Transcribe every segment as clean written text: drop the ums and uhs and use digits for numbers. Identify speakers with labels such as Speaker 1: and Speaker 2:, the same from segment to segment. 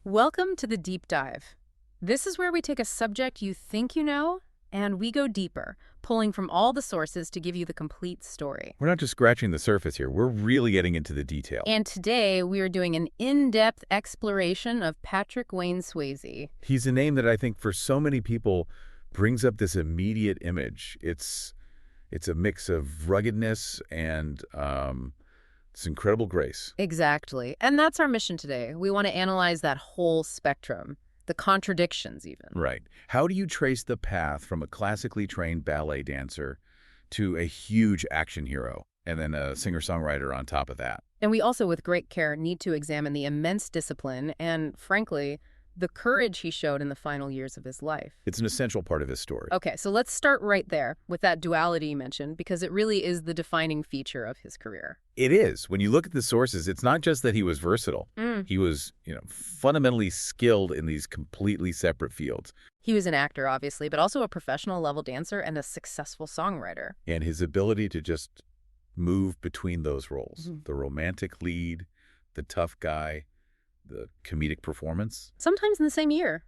Speaker 1: Welcome to the Deep Dive. This is where we take a subject you think you know, and we go deeper, pulling from all the sources to give you the complete story.
Speaker 2: We're not just scratching the surface here. We're really getting into the detail.
Speaker 1: And today, we are doing an in-depth exploration of Patrick Wayne Swayze.
Speaker 2: He's a name that I think for so many people brings up this immediate image. It's a mix of ruggedness and this incredible grace.
Speaker 1: Exactly. And that's our mission today. We want to analyze that whole spectrum, the contradictions even.
Speaker 2: Right. How do you trace the path from a classically trained ballet dancer to a huge action hero and then a singer-songwriter on top of that?
Speaker 1: And we also, with great care, need to examine the immense discipline and, frankly, the courage he showed in the final years of his life.
Speaker 2: It's an essential part of his story.
Speaker 1: Okay, so let's start right there with that duality you mentioned, because it really is the defining feature of his career.
Speaker 2: It is. When you look at the sources, it's not just that he was versatile. He was, fundamentally skilled in these completely separate fields.
Speaker 1: He was an actor, obviously, but also a professional-level dancer and a successful songwriter.
Speaker 2: And his ability to just move between those roles, the romantic lead, the tough guy, the comedic performance.
Speaker 1: Sometimes in the same year.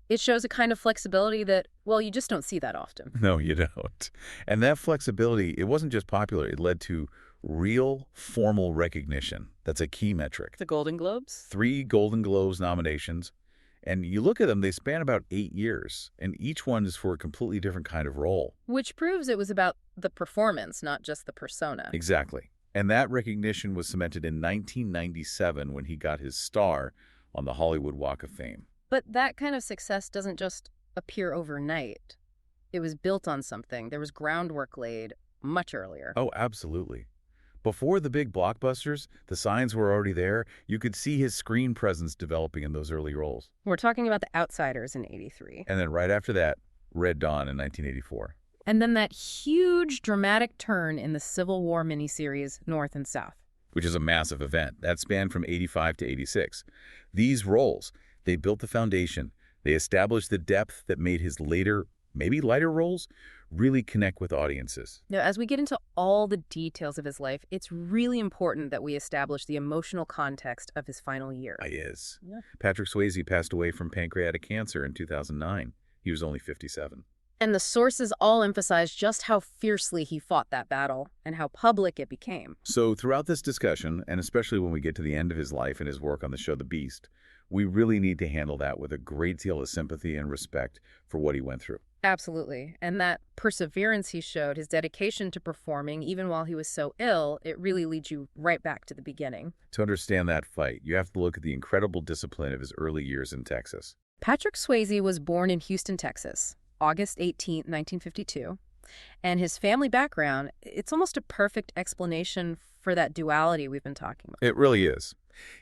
Speaker 1: It shows a kind of flexibility that, well, you just don't see that often.
Speaker 2: No, you don't. And that flexibility, it wasn't just popular. It led to real formal recognition. That's a key metric.
Speaker 1: The Golden Globes?
Speaker 2: 3 Golden Globes nominations. And you look at them, they span about 8 years. And each one is for a completely different kind of role.
Speaker 1: Which proves it was about the performance, not just the persona.
Speaker 2: Exactly. And that recognition was cemented in 1997 when he got his star on the Hollywood Walk of Fame.
Speaker 1: But that kind of success doesn't just appear overnight. It was built on something. There was groundwork laid much earlier.
Speaker 2: Oh, absolutely. Before the big blockbusters, the signs were already there. You could see his screen presence developing in those early roles.
Speaker 1: We're talking about The Outsiders in '83.
Speaker 2: And then right after that, Red Dawn in 1984.
Speaker 1: And then that huge dramatic turn in the Civil War miniseries North and South.
Speaker 2: Which is a massive event. That spanned from 85 to 86. These roles, they built the foundation. They established the depth that made his later, maybe lighter roles, really connect with audiences.
Speaker 1: Now, as we get into all the details of his life, it's really important that we establish the emotional context of his final year.
Speaker 2: It is.
Speaker 1: Yeah.
Speaker 2: Patrick Swayze passed away from pancreatic cancer in 2009. He was only 57.
Speaker 1: And the sources all emphasize just how fiercely he fought that battle and how public it became.
Speaker 2: So throughout this discussion, and especially when we get to the end of his life and his work on the show The Beast, we really need to handle that with a great deal of sympathy and respect for what he went through.
Speaker 1: Absolutely. And that perseverance he showed, his dedication to performing, even while he was so ill, it really leads you right back to the beginning.
Speaker 2: To understand that fight, you have to look at the incredible discipline of his early years in Texas.
Speaker 1: Patrick Swayze was born in Houston, Texas, August 18, 1952. And his family background, it's almost a perfect explanation for that duality we've been talking about.
Speaker 2: It really is.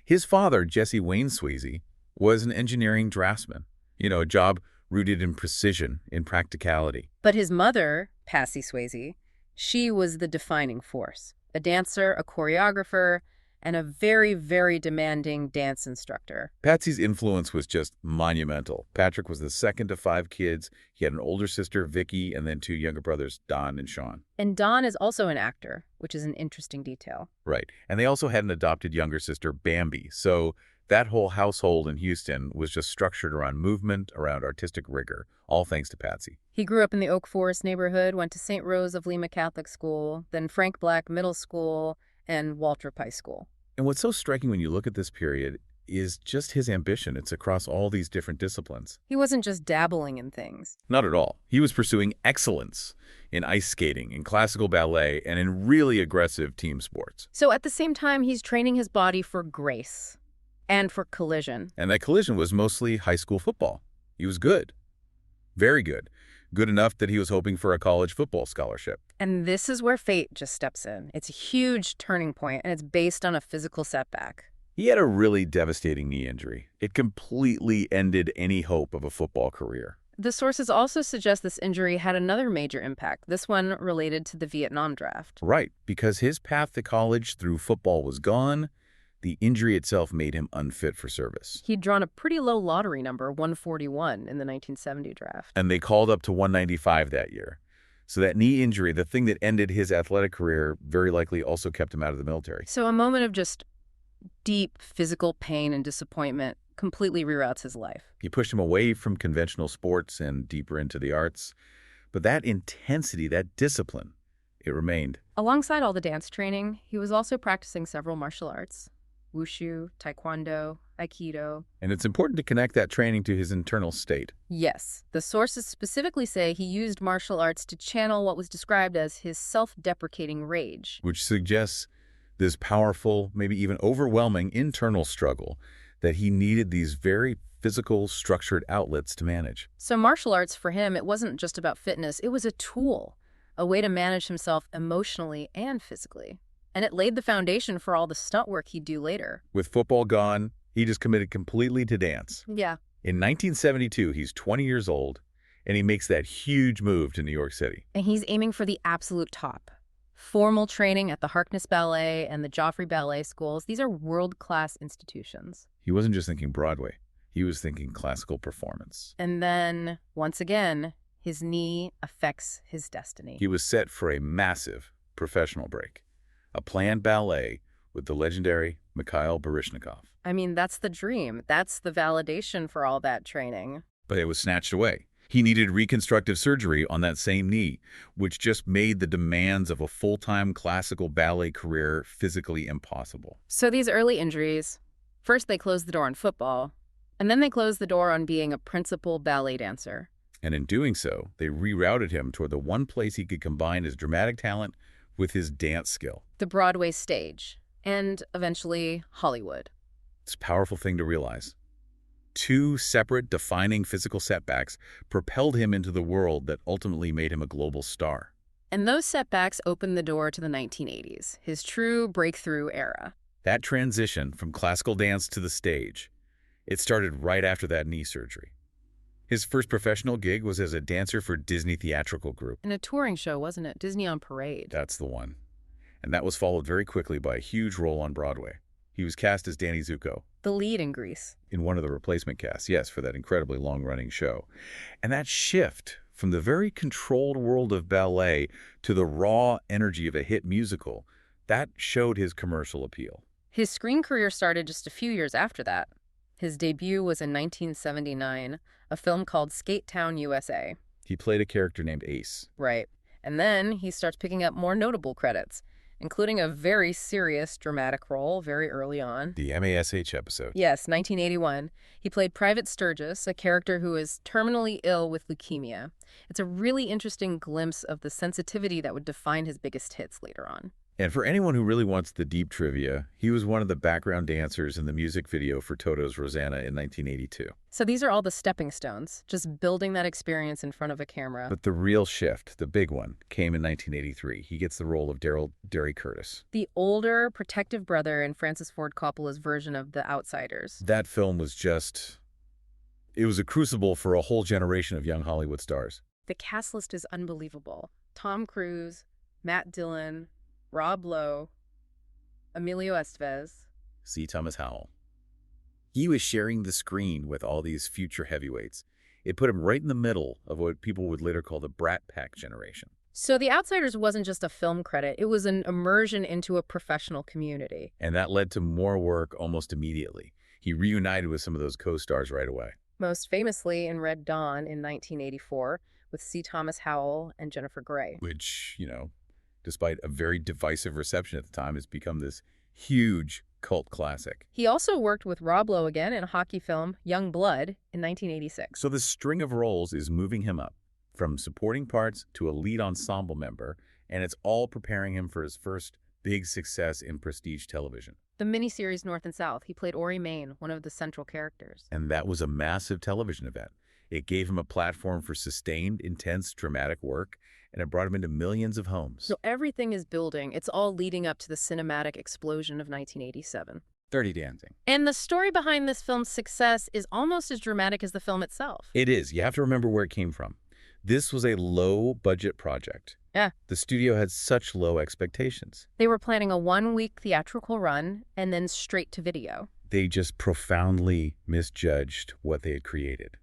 Speaker 2: His father, Jesse Wayne Swayze, was an engineering draftsman. A job rooted in precision, in practicality.
Speaker 1: But his mother, Patsy Swayze, she was the defining force. A dancer, a choreographer, and a very, very demanding dance instructor.
Speaker 2: Patsy's influence was just monumental. Patrick was the second of 5 kids. He had an older sister, Vicky, and then 2 younger brothers, Don and Sean.
Speaker 1: And Don is also an actor, which is an interesting detail.
Speaker 2: Right. And they also had an adopted younger sister, Bambi. So that whole household in Houston was just structured around movement, around artistic rigor, all thanks to Patsy.
Speaker 1: He grew up in the Oak Forest neighborhood, went to St. Rose of Lima Catholic School, then Frank Black Middle School, and Waltrip High School.
Speaker 2: And what's so striking when you look at this period is just his ambition. It's across all these different disciplines.
Speaker 1: He wasn't just dabbling in things.
Speaker 2: Not at all. He was pursuing excellence in ice skating, in classical ballet, and in really aggressive team sports.
Speaker 1: So at the same time, he's training his body for grace and for collision.
Speaker 2: And that collision was mostly high school football. He was good. Very good. Good enough that he was hoping for a college football scholarship.
Speaker 1: And this is where fate just steps in. It's a huge turning point, and it's based on a physical setback.
Speaker 2: He had a really devastating knee injury. It completely ended any hope of a football career.
Speaker 1: The sources also suggest this injury had another major impact, this one related to the Vietnam draft.
Speaker 2: Right, because his path to college through football was gone. The injury itself made him unfit for service.
Speaker 1: He'd drawn a pretty low lottery number, 141, in the 1970 draft.
Speaker 2: And they called up to 195 that year. So that knee injury, the thing that ended his athletic career, very likely also kept him out of the military.
Speaker 1: So a moment of just deep physical pain and disappointment, completely reroutes his life.
Speaker 2: He pushed him away from conventional sports and deeper into the arts. But that intensity, that discipline, it remained.
Speaker 1: Alongside all the dance training, he was also practicing several martial arts: wushu, taekwondo, aikido.
Speaker 2: And it's important to connect that training to his internal state.
Speaker 1: Yes, the sources specifically say he used martial arts to channel what was described as his self-deprecating rage.
Speaker 2: Which suggests this powerful, maybe even overwhelming internal struggle that he needed these very physical, structured outlets to manage.
Speaker 1: So martial arts for him, it wasn't just about fitness, it was a tool, a way to manage himself emotionally and physically. And it laid the foundation for all the stunt work he'd do later.
Speaker 2: With football gone, he just committed completely to dance.
Speaker 1: Yeah.
Speaker 2: In 1972, he's 20 years old, and he makes that huge move to New York City.
Speaker 1: And he's aiming for the absolute top. Formal training at the Harkness Ballet and the Joffrey Ballet Schools, these are world-class institutions.
Speaker 2: He wasn't just thinking Broadway. He was thinking classical performance.
Speaker 1: And then, once again, his knee affects his destiny.
Speaker 2: He was set for a massive professional break, a planned ballet with the legendary Mikhail Baryshnikov.
Speaker 1: I mean, that's the dream. That's the validation for all that training.
Speaker 2: But it was snatched away. He needed reconstructive surgery on that same knee, which just made the demands of a full-time classical ballet career physically impossible.
Speaker 1: So these early injuries, first they closed the door on football, and then they closed the door on being a principal ballet dancer.
Speaker 2: And in doing so, they rerouted him toward the one place he could combine his dramatic talent with his dance skill.
Speaker 1: The Broadway stage, and eventually Hollywood.
Speaker 2: It's a powerful thing to realize. Two separate, defining physical setbacks propelled him into the world that ultimately made him a global star.
Speaker 1: And those setbacks opened the door to the 1980s, his true breakthrough era.
Speaker 2: That transition from classical dance to the stage, it started right after that knee surgery. His first professional gig was as a dancer for Disney Theatrical Group.
Speaker 1: In a touring show, wasn't it? Disney on Parade.
Speaker 2: That's the one. And that was followed very quickly by a huge role on Broadway. He was cast as Danny Zuko.
Speaker 1: The lead in Grease.
Speaker 2: In one of the replacement casts, yes, for that incredibly long-running show. And that shift from the very controlled world of ballet to the raw energy of a hit musical, that showed his commercial appeal.
Speaker 1: His screen career started just a few years after that. His debut was in 1979, a film called Skate Town, USA.
Speaker 2: He played a character named Ace.
Speaker 1: Right. And then he starts picking up more notable credits, including a very serious dramatic role very early on.
Speaker 2: The MASH episode.
Speaker 1: Yes, 1981. He played Private Sturgis, a character who is terminally ill with leukemia. It's a really interesting glimpse of the sensitivity that would define his biggest hits later on.
Speaker 2: And for anyone who really wants the deep trivia, he was one of the background dancers in the music video for Toto's Rosanna in 1982.
Speaker 1: So these are all the stepping stones, just building that experience in front of a camera.
Speaker 2: But the real shift, the big one, came in 1983. He gets the role of Derry Curtis.
Speaker 1: The older, protective brother in Francis Ford Coppola's version of The Outsiders.
Speaker 2: That film was just... it was a crucible for a whole generation of young Hollywood stars.
Speaker 1: The cast list is unbelievable. Tom Cruise, Matt Dillon, Rob Lowe, Emilio Estevez.
Speaker 2: C. Thomas Howell. He was sharing the screen with all these future heavyweights. It put him right in the middle of what people would later call the Brat Pack generation.
Speaker 1: So The Outsiders wasn't just a film credit. It was an immersion into a professional community.
Speaker 2: And that led to more work almost immediately. He reunited with some of those co-stars right away.
Speaker 1: Most famously in Red Dawn in 1984 with C. Thomas Howell and Jennifer Grey.
Speaker 2: Which, despite a very divisive reception at the time, has become this huge cult classic.
Speaker 1: He also worked with Rob Lowe again in a hockey film, Young Blood, in 1986.
Speaker 2: So the string of roles is moving him up from supporting parts to a lead ensemble member, and it's all preparing him for his first big success in prestige television.
Speaker 1: The miniseries North and South, he played Ori Main, one of the central characters.
Speaker 2: And that was a massive television event. It gave him a platform for sustained, intense, dramatic work, and it brought him into millions of homes.
Speaker 1: So everything is building. It's all leading up to the cinematic explosion of 1987.
Speaker 2: Dirty Dancing.
Speaker 1: And the story behind this film's success is almost as dramatic as the film itself.
Speaker 2: It is. You have to remember where it came from. This was a low-budget project.
Speaker 1: Yeah.
Speaker 2: The studio had such low expectations.
Speaker 1: They were planning a one-week theatrical run and then straight to video.
Speaker 2: They just profoundly misjudged what they had created.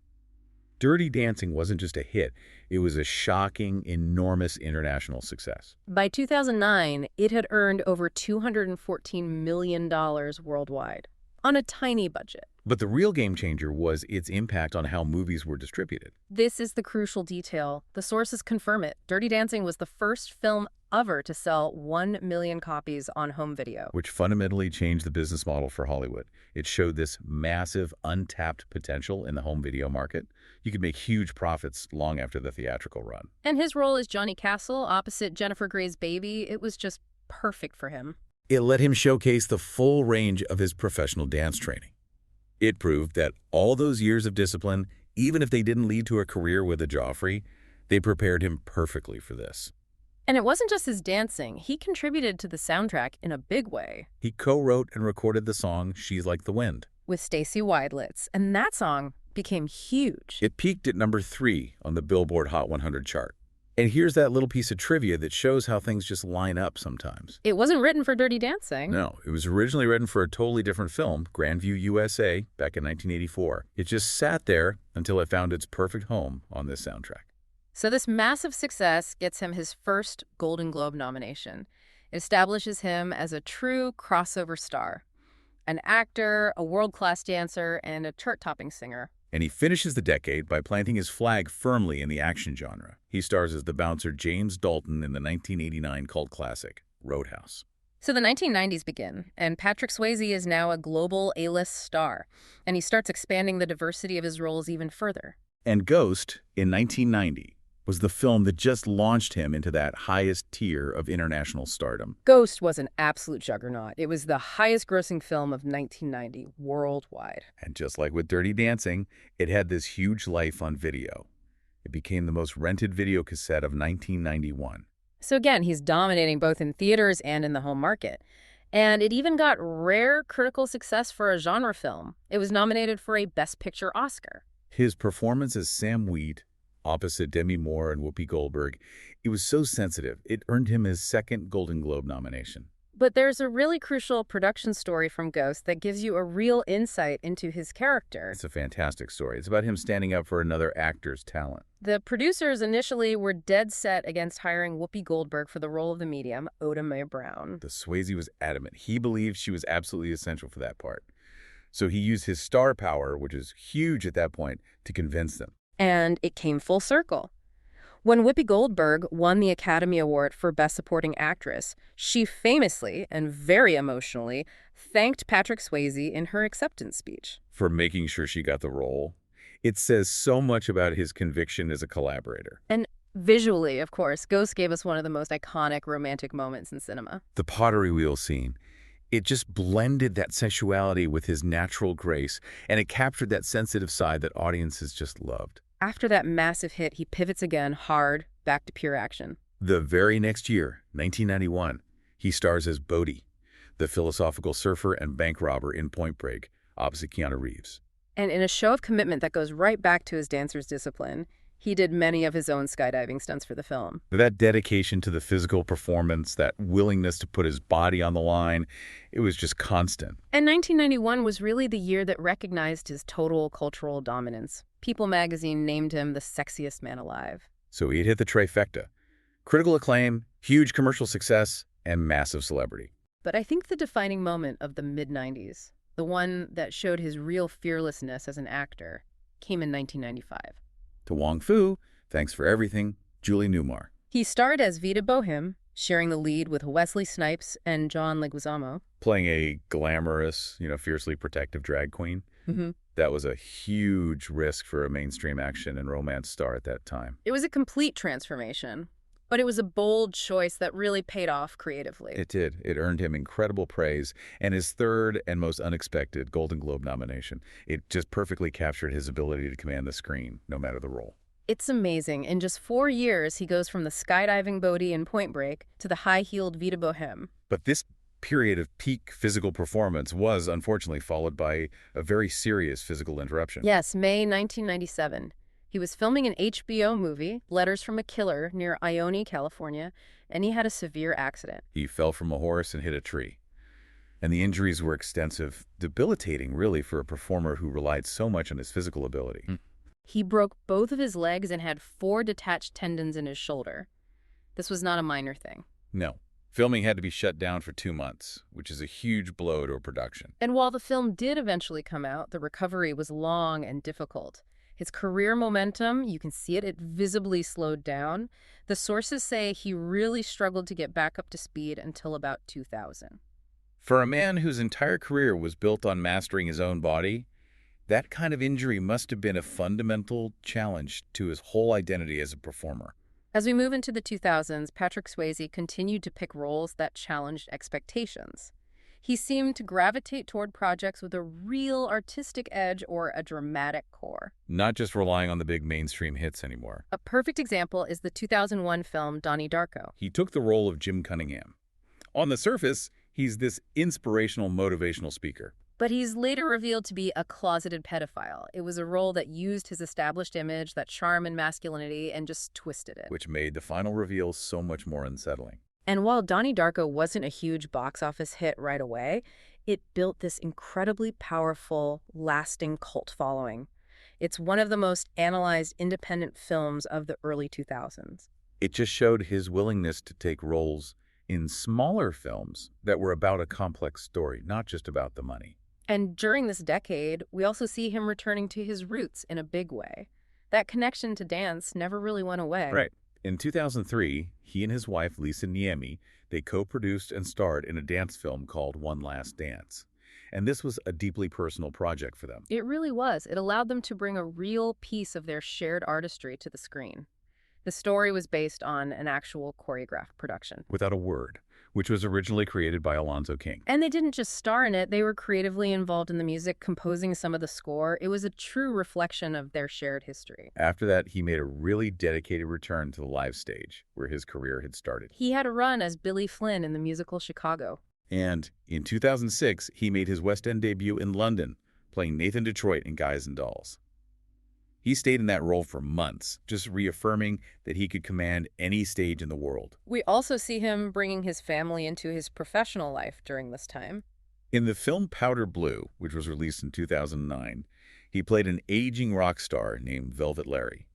Speaker 2: Dirty Dancing wasn't just a hit. It was a shocking, enormous international success.
Speaker 1: By 2009, it had earned over $214 million worldwide on a tiny budget.
Speaker 2: But the real game changer was its impact on how movies were distributed,
Speaker 1: This is the crucial detail. The sources confirm it. Dirty Dancing was the first film ever to sell 1 million copies on home video.
Speaker 2: which fundamentally changed the business model for Hollywood. It showed this massive, untapped potential in the home video market. You could make huge profits long after the theatrical run.
Speaker 1: And his role as Johnny Castle, opposite Jennifer Grey's baby, it was just perfect for him.
Speaker 2: It let him showcase the full range of his professional dance training. It proved that all those years of discipline, even if they didn't lead to a career with a Joffrey, they prepared him perfectly for this.
Speaker 1: And it wasn't just his dancing. He contributed to the soundtrack in a big way
Speaker 2: He co-wrote and recorded the song She's Like the Wind.
Speaker 1: with Stacey Weidlitz, and that song became huge.
Speaker 2: It peaked at number 3 on the Billboard Hot 100 chart. And here's that little piece of trivia that shows how things just line up sometimes.
Speaker 1: It wasn't written for Dirty Dancing.
Speaker 2: No, it was originally written for a totally different film, Grandview, USA, back in 1984. It just sat there until it found its perfect home on this soundtrack.
Speaker 1: So this massive success gets him his first Golden Globe nomination. It establishes him as a true crossover star, an actor, a world-class dancer, and a chart-topping singer.
Speaker 2: And he finishes the decade by planting his flag firmly in the action genre. He stars as the bouncer James Dalton in the 1989 cult classic, Roadhouse.
Speaker 1: So the 1990s begin, and Patrick Swayze is now a global A-list star, and he starts expanding the diversity of his roles even further.
Speaker 2: And Ghost, in 1990, was the film that just launched him into that highest tier of international stardom.
Speaker 1: Ghost was an absolute juggernaut. It was the highest-grossing film of 1990 worldwide.
Speaker 2: And just like with Dirty Dancing, it had this huge life on video. It became the most rented video cassette of 1991.
Speaker 1: So again, he's dominating both in theaters and in the home market. And it even got rare critical success for a genre film. It was nominated for a Best Picture Oscar.
Speaker 2: His performance as Sam Wheat, opposite Demi Moore and Whoopi Goldberg, it was so sensitive, it earned him his second Golden Globe nomination.
Speaker 1: But there's a really crucial production story from Ghost that gives you a real insight into his character.
Speaker 2: It's a fantastic story. It's about him standing up for another actor's talent.
Speaker 1: The producers initially were dead set against hiring Whoopi Goldberg for the role of the medium, Oda Mae Brown.
Speaker 2: The Swayze was adamant. He believed she was absolutely essential for that part. So he used his star power, which is huge at that point, to convince them.
Speaker 1: And it came full circle. When Whoopi Goldberg won the Academy Award for Best Supporting Actress, she famously and very emotionally thanked Patrick Swayze in her acceptance speech.
Speaker 2: For making sure she got the role. It says so much about his conviction as a collaborator.
Speaker 1: And visually, of course, Ghost gave us one of the most iconic romantic moments in cinema.
Speaker 2: The pottery wheel scene. It just blended that sensuality with his natural grace, and it captured that sensitive side that audiences just loved.
Speaker 1: After that massive hit, he pivots again hard, back to pure action.
Speaker 2: The very next year, 1991, he stars as Bodhi, the philosophical surfer and bank robber in Point Break, opposite Keanu Reeves.
Speaker 1: And in a show of commitment that goes right back to his dancer's discipline, he did many of his own skydiving stunts for the film.
Speaker 2: That dedication to the physical performance, that willingness to put his body on the line, it was just constant.
Speaker 1: And 1991 was really the year that recognized his total cultural dominance. People magazine named him the sexiest man alive.
Speaker 2: So he'd hit the trifecta. Critical acclaim, huge commercial success, and massive celebrity.
Speaker 1: But I think the defining moment of the mid-90s, the one that showed his real fearlessness as an actor, came in 1995.
Speaker 2: To Wong Fu, thanks for everything, Julie Newmar.
Speaker 1: He starred as Vita Bohem, sharing the lead with Wesley Snipes and John Leguizamo.
Speaker 2: Playing a glamorous, fiercely protective drag queen. That was a huge risk for a mainstream action and romance star at that time.
Speaker 1: It was a complete transformation, but it was a bold choice that really paid off creatively.
Speaker 2: It did. It earned him incredible praise and his third and most unexpected Golden Globe nomination. It just perfectly captured his ability to command the screen, no matter the role.
Speaker 1: It's amazing. In just 4 years, he goes from the skydiving Bodhi in Point Break to the high-heeled Vita Bohem.
Speaker 2: But this period of peak physical performance was, unfortunately, followed by a very serious physical interruption.
Speaker 1: Yes, May 1997. He was filming an HBO movie, Letters from a Killer, near Ione, California, and he had a severe accident.
Speaker 2: He fell from a horse and hit a tree. And the injuries were extensive, debilitating, really, for a performer who relied so much on his physical ability.
Speaker 1: He broke both of his legs and had 4 detached tendons in his shoulder. This was not a minor thing.
Speaker 2: No. Filming had to be shut down for 2 months, which is a huge blow to a production.
Speaker 1: And while the film did eventually come out, the recovery was long and difficult. His career momentum, you can see it visibly slowed down. The sources say he really struggled to get back up to speed until about 2000.
Speaker 2: For a man whose entire career was built on mastering his own body, that kind of injury must have been a fundamental challenge to his whole identity as a performer.
Speaker 1: As we move into the 2000s, Patrick Swayze continued to pick roles that challenged expectations. He seemed to gravitate toward projects with a real artistic edge or a dramatic core.
Speaker 2: Not just relying on the big mainstream hits anymore.
Speaker 1: A perfect example is the 2001 film Donnie Darko.
Speaker 2: He took the role of Jim Cunningham. On the surface, he's this inspirational, motivational speaker.
Speaker 1: But he's later revealed to be a closeted pedophile. It was a role that used his established image, that charm and masculinity, and just twisted it.
Speaker 2: Which made the final reveal so much more unsettling.
Speaker 1: And while Donnie Darko wasn't a huge box office hit right away, it built this incredibly powerful, lasting cult following. It's one of the most analyzed independent films of the early 2000s.
Speaker 2: It just showed his willingness to take roles in smaller films that were about a complex story, not just about the money.
Speaker 1: And during this decade, we also see him returning to his roots in a big way. That connection to dance never really went away.
Speaker 2: Right. In 2003, he and his wife, Lisa Niemi, they co-produced and starred in a dance film called One Last Dance. And this was a deeply personal project for them.
Speaker 1: It really was. It allowed them to bring a real piece of their shared artistry to the screen. The story was based on an actual choreographed production.
Speaker 2: Without a word, which was originally created by Alonzo King.
Speaker 1: And they didn't just star in it, they were creatively involved in the music, composing some of the score. It was a true reflection of their shared history.
Speaker 2: After that, he made a really dedicated return to the live stage, where his career had started.
Speaker 1: He had a run as Billy Flynn in the musical Chicago.
Speaker 2: And in 2006, he made his West End debut in London, playing Nathan Detroit in Guys and Dolls. He stayed in that role for months, just reaffirming that he could command any stage in the world.
Speaker 1: We also see him bringing his family into his professional life during this time.
Speaker 2: In the film Powder Blue, which was released in 2009, he played an aging rock star named Velvet Larry,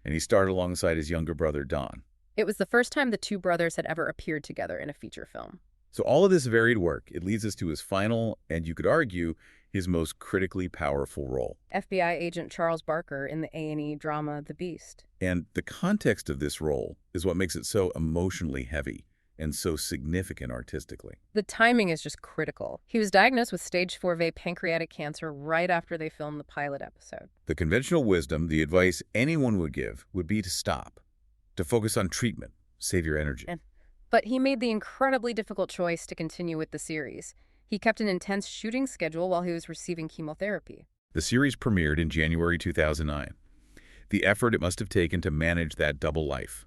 Speaker 2: and he starred alongside his younger brother, Don.
Speaker 1: It was the first time the two brothers had ever appeared together in a feature film.
Speaker 2: So all of this varied work, it leads us to his final, and you could argue, his most critically powerful role.
Speaker 1: FBI agent Charles Barker in the A&E drama The Beast.
Speaker 2: And the context of this role is what makes it so emotionally heavy and so significant artistically.
Speaker 1: The timing is just critical. He was diagnosed with stage 4A pancreatic cancer right after they filmed the pilot episode.
Speaker 2: The conventional wisdom, the advice anyone would give, would be to stop, to focus on treatment, save your energy.
Speaker 1: But he made the incredibly difficult choice to continue with the series. He kept an intense shooting schedule while he was receiving chemotherapy.
Speaker 2: The series premiered in January 2009. The effort it must have taken to manage that double life.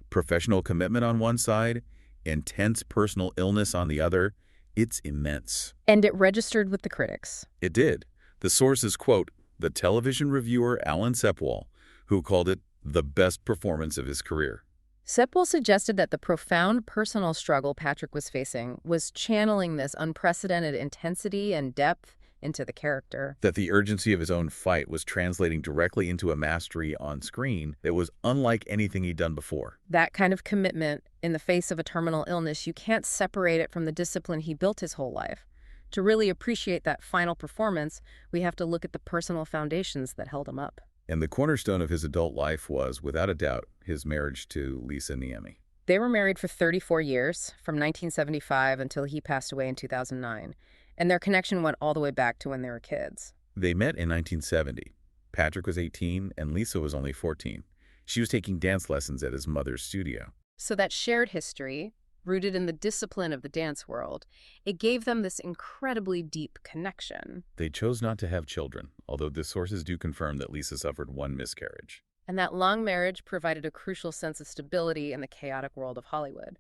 Speaker 2: Professional commitment on one side, intense personal illness on the other, it's immense.
Speaker 1: And it registered with the critics.
Speaker 2: It did. The sources quote the television reviewer Alan Sepwall, who called it the best performance of his career.
Speaker 1: Sepwall suggested that the profound personal struggle Patrick was facing was channeling this unprecedented intensity and depth into the character.
Speaker 2: That the urgency of his own fight was translating directly into a mastery on screen that was unlike anything he'd done before.
Speaker 1: That kind of commitment in the face of a terminal illness, you can't separate it from the discipline he built his whole life. To really appreciate that final performance, we have to look at the personal foundations that held him up.
Speaker 2: And the cornerstone of his adult life was, without a doubt, his marriage to Lisa Niemi.
Speaker 1: They were married for 34 years, from 1975 until he passed away in 2009, and their connection went all the way back to when they were kids.
Speaker 2: They met in 1970. Patrick was 18 and Lisa was only 14. She was taking dance lessons at his mother's studio.
Speaker 1: So that shared history, rooted in the discipline of the dance world, it gave them this incredibly deep connection.
Speaker 2: They chose not to have children, although the sources do confirm that Lisa suffered one miscarriage.
Speaker 1: And that long marriage provided a crucial sense of stability in the chaotic world of Hollywood.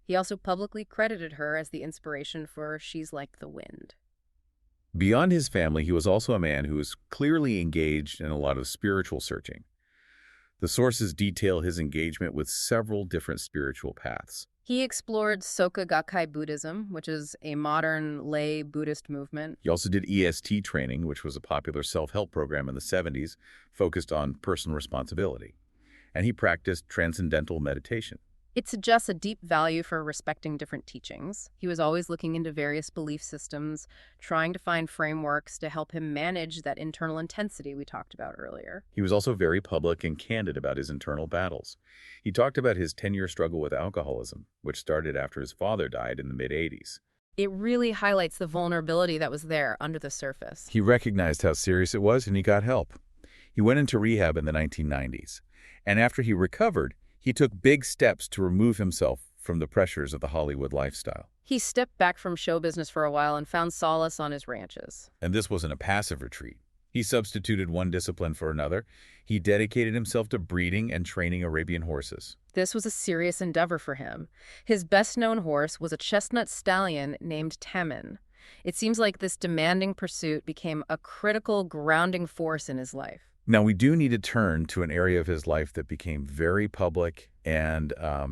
Speaker 1: He also publicly credited her as the inspiration for She's Like the Wind.
Speaker 2: Beyond his family, he was also a man who was clearly engaged in a lot of spiritual searching. The sources detail his engagement with several different spiritual paths.
Speaker 1: He explored Soka Gakkai Buddhism, which is a modern lay Buddhist movement.
Speaker 2: He also did EST training, which was a popular self-help program in the 70s, focused on personal responsibility. And he practiced transcendental meditation.
Speaker 1: It suggests a deep value for respecting different teachings. He was always looking into various belief systems, trying to find frameworks to help him manage that internal intensity we talked about earlier.
Speaker 2: He was also very public and candid about his internal battles. He talked about his 10-year struggle with alcoholism, which started after his father died in the mid-80s.
Speaker 1: It really highlights the vulnerability that was there under the surface.
Speaker 2: He recognized how serious it was and he got help. He went into rehab in the 1990s. And after he recovered, he took big steps to remove himself from the pressures of the Hollywood lifestyle.
Speaker 1: He stepped back from show business for a while and found solace on his ranches.
Speaker 2: And this wasn't a passive retreat. He substituted one discipline for another. He dedicated himself to breeding and training Arabian horses.
Speaker 1: This was a serious endeavor for him. His best-known horse was a chestnut stallion named Temin. It seems like this demanding pursuit became a critical grounding force in his life.
Speaker 2: Now, we do need to turn to an area of his life that became very public and a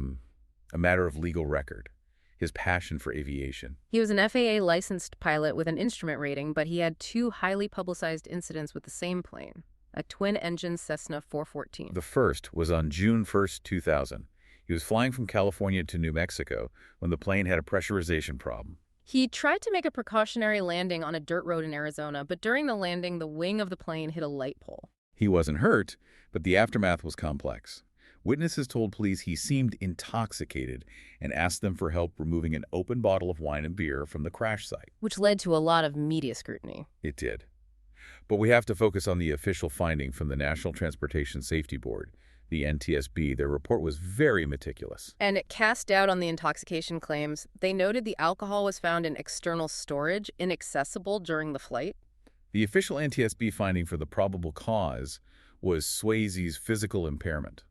Speaker 2: matter of legal record, his passion for aviation.
Speaker 1: He was an FAA-licensed pilot with an instrument rating, but he had two highly publicized incidents with the same plane, a twin-engine Cessna 414.
Speaker 2: The first was on June 1st, 2000. He was flying from California to New Mexico when the plane had a pressurization problem.
Speaker 1: He tried to make a precautionary landing on a dirt road in Arizona, but during the landing, the wing of the plane hit a light pole.
Speaker 2: He wasn't hurt, but the aftermath was complex. Witnesses told police he seemed intoxicated and asked them for help removing an open bottle of wine and beer from the crash site.
Speaker 1: Which led to a lot of media scrutiny.
Speaker 2: It did. But we have to focus on the official finding from the National Transportation Safety Board, the NTSB. Their report was very meticulous.
Speaker 1: And it cast doubt on the intoxication claims. They noted the alcohol was found in external storage, inaccessible during the flight.
Speaker 2: The official NTSB finding for the probable cause was Swayze's physical impairment,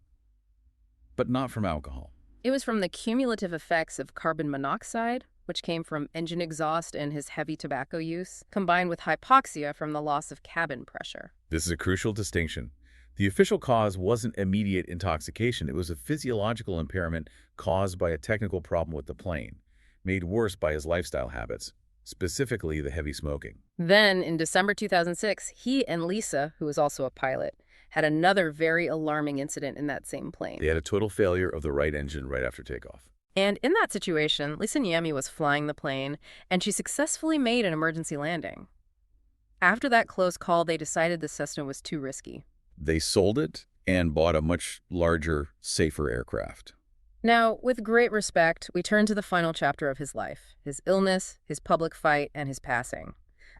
Speaker 2: but not from alcohol.
Speaker 1: It was from the cumulative effects of carbon monoxide, which came from engine exhaust and his heavy tobacco use, combined with hypoxia from the loss of cabin pressure.
Speaker 2: This is a crucial distinction. The official cause wasn't immediate intoxication. It was a physiological impairment caused by a technical problem with the plane, made worse by his lifestyle habits, specifically the heavy smoking.
Speaker 1: Then, in December 2006, he and Lisa, who was also a pilot, had another very alarming incident in that same plane.
Speaker 2: They had a total failure of the right engine right after takeoff.
Speaker 1: And in that situation, Lisa Niemi was flying the plane, and she successfully made an emergency landing. After that close call, they decided the Cessna was too risky.
Speaker 2: They sold it and bought a much larger, safer aircraft.
Speaker 1: Now, with great respect, we turn to the final chapter of his life, his illness, his public fight, and his passing.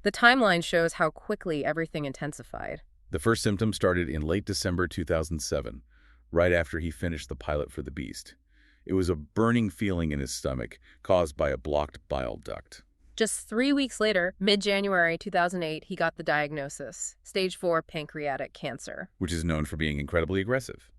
Speaker 1: The timeline shows how quickly everything intensified.
Speaker 2: The first symptoms started in late December 2007, right after he finished the pilot for the Beast. It was a burning feeling in his stomach caused by a blocked bile duct.
Speaker 1: Just 3 weeks later, mid-January 2008, he got the diagnosis, stage 4 pancreatic cancer.
Speaker 2: Which is known for being incredibly aggressive.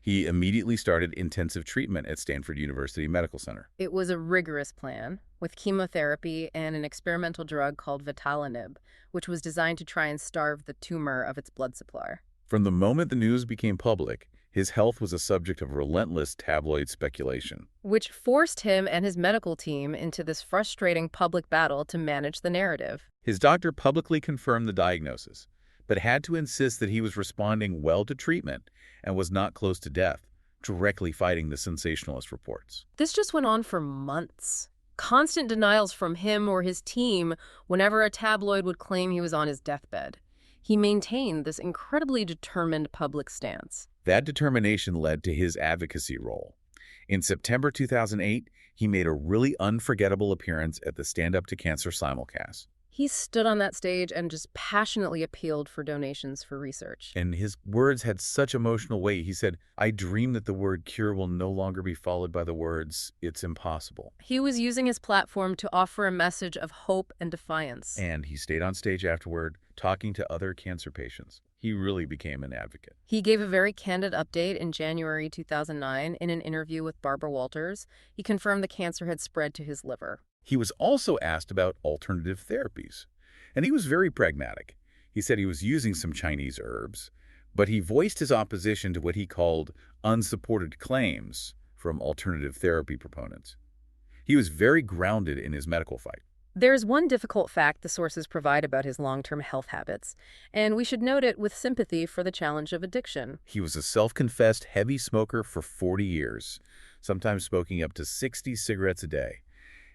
Speaker 2: He immediately started intensive treatment at Stanford University Medical Center.
Speaker 1: It was a rigorous plan, with chemotherapy and an experimental drug called vitalinib, which was designed to try and starve the tumor of its blood supply.
Speaker 2: From the moment the news became public, his health was a subject of relentless tabloid speculation.
Speaker 1: Which forced him and his medical team into this frustrating public battle to manage the narrative.
Speaker 2: His doctor publicly confirmed the diagnosis, but had to insist that he was responding well to treatment and was not close to death, directly fighting the sensationalist reports.
Speaker 1: This just went on for months. Constant denials from him or his team whenever a tabloid would claim he was on his deathbed. He maintained this incredibly determined public stance.
Speaker 2: That determination led to his advocacy role. In September 2008, he made a really unforgettable appearance at the Stand Up to Cancer simulcast.
Speaker 1: He stood on that stage and just passionately appealed for donations for research.
Speaker 2: And his words had such emotional weight. He said, "I dream that the word cure will no longer be followed by the words, it's impossible."
Speaker 1: He was using his platform to offer a message of hope and defiance.
Speaker 2: And he stayed on stage afterward, talking to other cancer patients. He really became an advocate.
Speaker 1: He gave a very candid update in January 2009 in an interview with Barbara Walters. He confirmed the cancer had spread to his liver.
Speaker 2: He was also asked about alternative therapies, and he was very pragmatic. He said he was using some Chinese herbs, but he voiced his opposition to what he called unsupported claims from alternative therapy proponents. He was very grounded in his medical fight.
Speaker 1: There's one difficult fact the sources provide about his long-term health habits, and we should note it with sympathy for the challenge of addiction.
Speaker 2: He was a self-confessed heavy smoker for 40 years. sometimes smoking up to 60 cigarettes a day.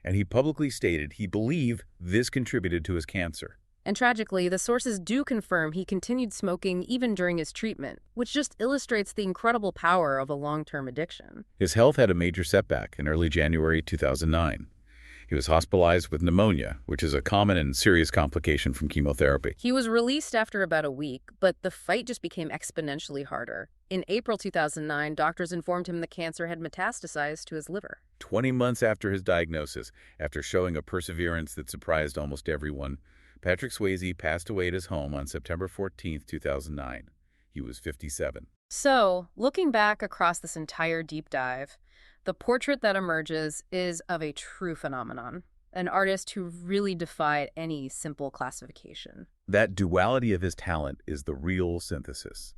Speaker 2: And he publicly stated he believed this contributed to his cancer.
Speaker 1: And tragically, the sources do confirm he continued smoking even during his treatment, which just illustrates the incredible power of a long-term addiction.
Speaker 2: His health had a major setback in early January 2009. He was hospitalized with pneumonia, which is a common and serious complication from chemotherapy.
Speaker 1: He was released after about a week, but the fight just became exponentially harder. In April 2009, doctors informed him the cancer had metastasized to his liver.
Speaker 2: 20 months after his diagnosis, after showing a perseverance that surprised almost everyone, Patrick Swayze passed away at his home on September 14, 2009. He was 57.
Speaker 1: So, looking back across this entire deep dive, the portrait that emerges is of a true phenomenon, an artist who really defied any simple classification.
Speaker 2: That duality of his talent is the real synthesis.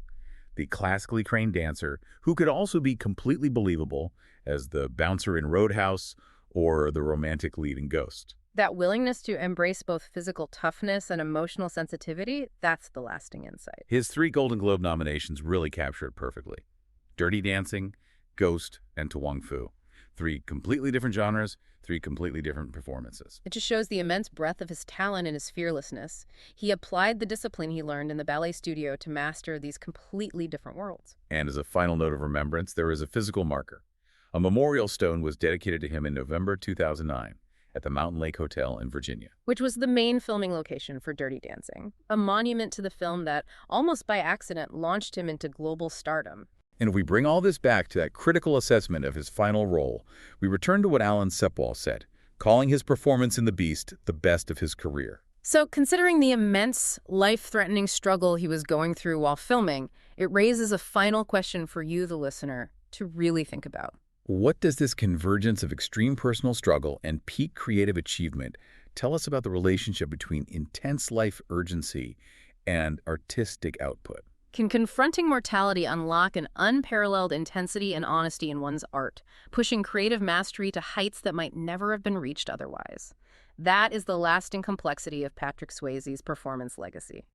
Speaker 2: The classically trained dancer, who could also be completely believable as the bouncer in Roadhouse or the romantic lead in Ghost.
Speaker 1: That willingness to embrace both physical toughness and emotional sensitivity, that's the lasting insight.
Speaker 2: His 3 Golden Globe nominations really capture it perfectly. Dirty Dancing, Ghost, and To Wong Fu. 3 completely different genres, 3 completely different performances.
Speaker 1: It just shows the immense breadth of his talent and his fearlessness. He applied the discipline he learned in the ballet studio to master these completely different worlds.
Speaker 2: And as a final note of remembrance, there is a physical marker. A memorial stone was dedicated to him in November 2009 at the Mountain Lake Hotel in Virginia.
Speaker 1: Which was the main filming location for Dirty Dancing, a monument to the film that, almost by accident, launched him into global stardom.
Speaker 2: And if we bring all this back to that critical assessment of his final role, we return to what Alan Sepinwall said, calling his performance in The Beast the best of his career.
Speaker 1: So, considering the immense, life-threatening struggle he was going through while filming, it raises a final question for you, the listener, to really think about.
Speaker 2: What does this convergence of extreme personal struggle and peak creative achievement tell us about the relationship between intense life urgency and artistic output?
Speaker 1: Can confronting mortality unlock an unparalleled intensity and honesty in one's art, pushing creative mastery to heights that might never have been reached otherwise? That is the lasting complexity of Patrick Swayze's performance legacy.